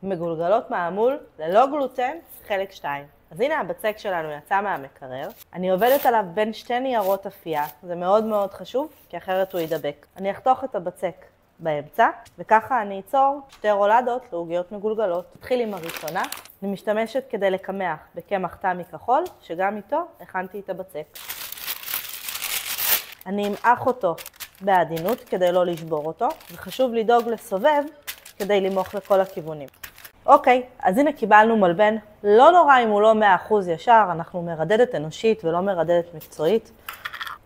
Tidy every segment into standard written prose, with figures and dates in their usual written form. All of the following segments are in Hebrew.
מגולגלות מעמול ללא גלוטן, חלק 2. אז הנה הבצק שלנו יצא מהמקרר. אני עובדת עליו בין שתי ניירות אפייה, זה מאוד מאוד חשוב, כי אחרת הוא ידבק. אני אחתוך את הבצק באמצע, וככה אני אצור שתי רולדות לעוגיות מגולגלות. נתחיל עם הראשונה. אני משתמשת כדי לקמח בקמח תמי כחול, שגם איתו הכנתי את הבצק. אני אמעך אותו בעדינות כדי לא לשבור אותו, וחשוב לדאוג לסובב כדי למוח לכל הכיוונים. אוקיי, אז הנה קיבלנו מלבן, לא נורא אם הוא לא 100% ישר, אנחנו מרדדת אנושית ולא מרדדת מקצועית.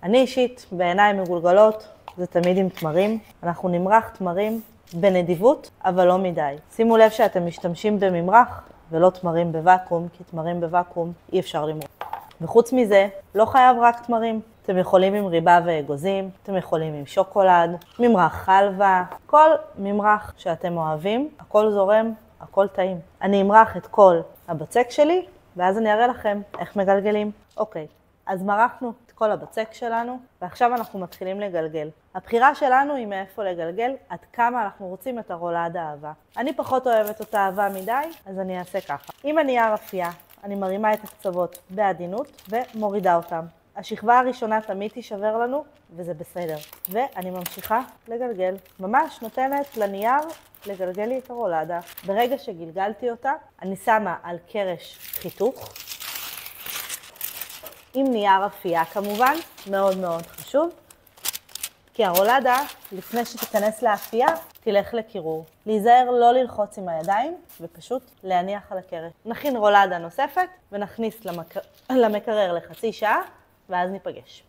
אני אישית בעיניים מגולגלות, זה תמיד עם תמרים. אנחנו נמרח תמרים בנדיבות, אבל לא מדי. שימו לב שאתם משתמשים בממרח ולא תמרים בוואקום, כי תמרים בוואקום אי אפשר למרוח. וחוץ מזה, לא חייב רק תמרים. אתם יכולים עם ריבה ואגוזים, אתם יכולים עם שוקולד, ממרח חלבה, כל ממרח שאתם אוהבים, הכל זורם, הכל טעים. אני אמרח את כל הבצק שלי, ואז אני אראה לכם איך מגלגלים. אוקיי, אז מרחנו את כל הבצק שלנו, ועכשיו אנחנו מתחילים לגלגל. הבחירה שלנו היא מאיפה לגלגל, עד כמה אנחנו רוצים את הרולד האהבה. אני פחות אוהבת אותה אהבה מדי, אז אני אעשה ככה. עם הנייר אפייה, אני מרימה את הקצוות בעדינות ומורידה אותם. השכבה הראשונה תמיד תישבר לנו, וזה בסדר. ואני ממשיכה לגלגל. ממש נותנת לנייר לגלגל לי את הרולדה. ברגע שגלגלתי אותה, אני שמה על קרש חיתוך. עם נייר אפייה כמובן, מאוד מאוד חשוב. כי הרולדה, לפני שתיכנס לאפייה, תלך לקירור. להיזהר לא ללחוץ עם הידיים, ופשוט להניח על הקרש. נכין רולדה נוספת, ונכניס למקרר לחצי שעה, ואז ניפגש.